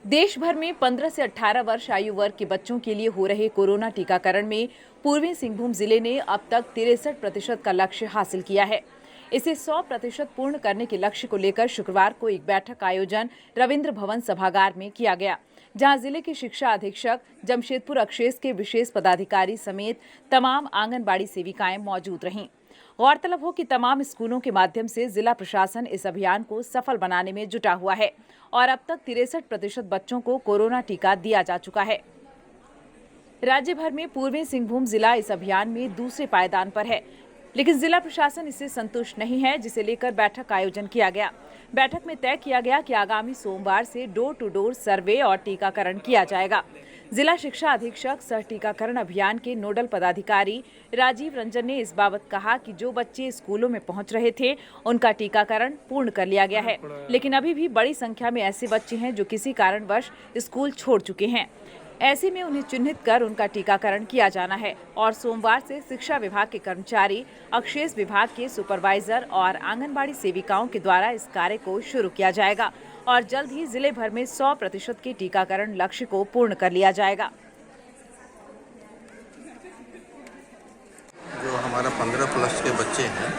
देश भर में 15 से 18 वर्ष आयु वर्ग के बच्चों के लिए हो रहे कोरोना टीकाकरण में पूर्वी सिंहभूम जिले ने अब तक 63% का लक्ष्य हासिल किया है। इसे 100% पूर्ण करने के लक्ष्य को लेकर शुक्रवार को एक बैठक का आयोजन रविंद्र भवन सभागार में किया गया, जहां जिले के शिक्षा अधीक्षक जमशेदपुर अक्षेस के विशेष पदाधिकारी समेत तमाम आंगनबाड़ी सेविकाएं मौजूद रहीं। गौरतलब हो कि तमाम स्कूलों के माध्यम से जिला प्रशासन इस अभियान को सफल बनाने में जुटा हुआ है और अब तक 63% बच्चों को कोरोना टीका दिया जा चुका है। राज्य भर में पूर्वी सिंहभूम जिला इस अभियान में दूसरे पायदान पर है, लेकिन जिला प्रशासन इससे संतुष्ट नहीं है, जिसे लेकर बैठक का आयोजन किया गया। बैठक में तय किया गया कि आगामी सोमवार से डोर टू डोर सर्वे और टीकाकरण किया जाएगा। जिला शिक्षा अधीक्षक सह टीकाकरण अभियान के नोडल पदाधिकारी राजीव रंजन ने इस बाबत कहा कि जो बच्चे स्कूलों में पहुंच रहे थे उनका टीकाकरण पूर्ण कर लिया गया है, लेकिन अभी भी बड़ी संख्या में ऐसे बच्चे हैं जो किसी कारणवश स्कूल छोड़ चुके हैं। ऐसे में उन्हें चिन्हित कर उनका टीकाकरण किया जाना है और सोमवार से शिक्षा विभाग के कर्मचारी, अक्षेस विभाग के सुपरवाइजर और आंगनबाड़ी सेविकाओं के द्वारा इस कार्य को शुरू किया जाएगा और जल्द ही जिले भर में 100% के टीकाकरण लक्ष्य को पूर्ण कर लिया जाएगा। जो हमारा 15 प्लस के बच्चे हैं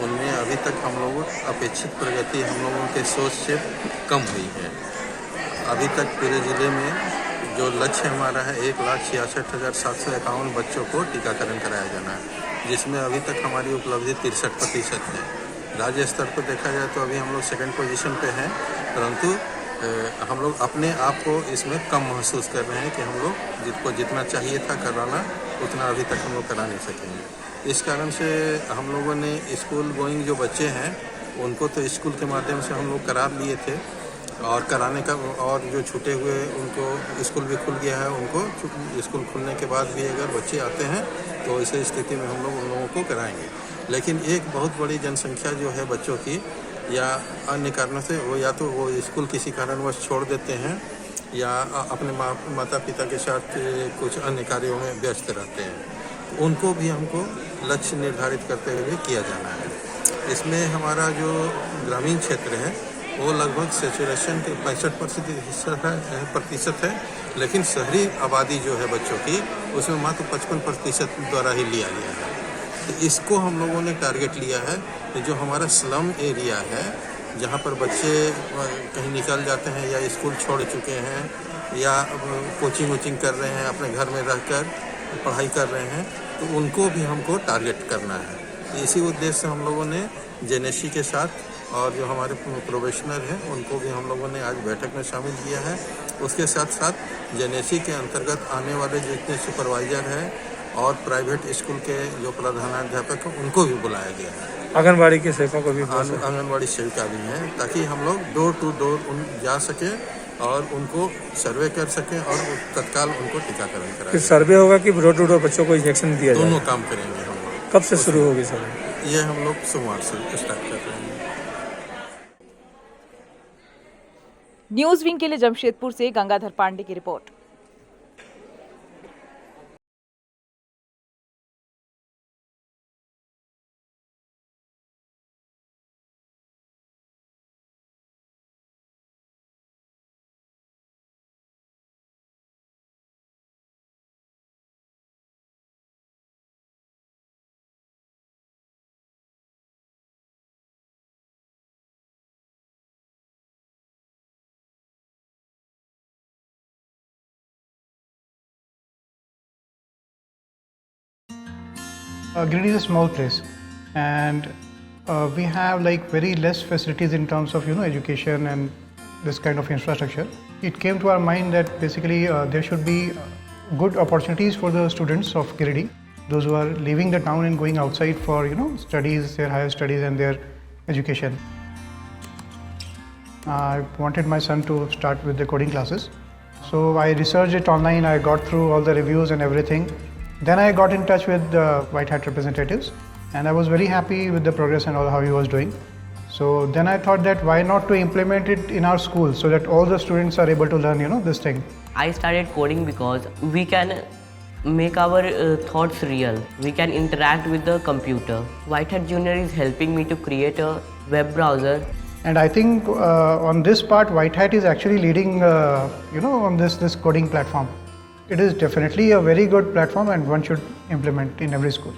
उनमें अभी तक हम लोगों अपेक्षित प्रगति हम लोगों के सोच से कम हुई है। अभी तक पूरे ज़िले में जो लक्ष्य हमारा है 1,66,751 बच्चों को टीकाकरण कराया जाना है, जिसमें अभी तक हमारी उपलब्धि 63% है। राज्य स्तर पर देखा जाए तो अभी हम लोग सेकंड पोजीशन पे हैं, परंतु हम लोग अपने आप को इसमें कम महसूस कर रहे हैं कि हम लोग जितना चाहिए था कराना उतना अभी तक हम लोग करा नहीं सकेंगे। इस कारण से हम लोगों ने स्कूल गोइंग जो बच्चे हैं उनको तो स्कूल के माध्यम से हम लोग करा लिए थे और कराने का, और जो छूटे हुए उनको स्कूल भी खुल गया है, उनको स्कूल खुलने के बाद भी अगर बच्चे आते हैं तो इस स्थिति में हम लोग उन लोगों को कराएंगे। लेकिन एक बहुत बड़ी जनसंख्या जो है बच्चों की या अन्य कारणों से वो या तो वो स्कूल किसी कारणवश छोड़ देते हैं या अपने माता पिता के साथ कुछ अन्य कार्यों में व्यस्त रहते हैं, तो उनको भी हमको लक्ष्य निर्धारित करते हुए किया जाना है। इसमें हमारा जो ग्रामीण क्षेत्र है वो लगभग सेचुरेशन के 65% है, लेकिन शहरी आबादी जो है बच्चों की उसमें मात्र 55% द्वारा ही लिया गया है। तो इसको हम लोगों ने टारगेट लिया है कि जो हमारा स्लम एरिया है जहाँ पर बच्चे कहीं निकल जाते हैं या स्कूल छोड़ चुके हैं या कोचिंग कर रहे हैं, अपने घर में रहकर पढ़ाई कर रहे हैं, तो उनको भी हमको टारगेट करना है। इसी उद्देश्य से हम लोगों ने जेनेसी के साथ और जो हमारे प्रोबेशनर हैं उनको भी हम लोगों ने आज बैठक में शामिल किया है। उसके साथ साथ जेनेसी के अंतर्गत आने वाले जितने सुपरवाइजर हैं और प्राइवेट स्कूल के जो प्रधानाध्यापक हैं उनको भी बुलाया गया है। आंगनबाड़ी के सेवकों को भी आंगनबाड़ी सेविका भी हैं, ताकि हम लोग डोर टू डोर जा सकें और उनको सर्वे कर सकें और तत्काल उनको टीकाकरण कराएं। सर्वे होगा कि डोर टू डोर बच्चों को इंजेक्शन दिया जाए? दोनों काम करेंगे हम लोग। कब से शुरू होगी सर? ये हम लोग सोमवार से स्टार्ट कर रहे हैं। न्यूज विंग के लिए जमशेदपुर से गंगाधर पांडे की report. Giridih is a small place, and we have like very less facilities in terms of education and this kind of infrastructure. It came to our mind that basically there should be good opportunities for the students of Giridih, those who are leaving the town and going outside for studies, their higher studies and their education. I wanted my son to start with the coding classes, so I researched it online. I got through all the reviews and everything. Then I got in touch with the White Hat representatives, and I was very happy with the progress and all how he was doing. So then I thought that why not to implement it in our school so that all the students are able to learn this thing. I started coding because we can make our thoughts real. We can interact with the computer. White Hat Junior is helping me to create a web browser And I think on this part, White Hat is actually leading, on this coding platform. It is definitely a very good platform, and one should implement in every school.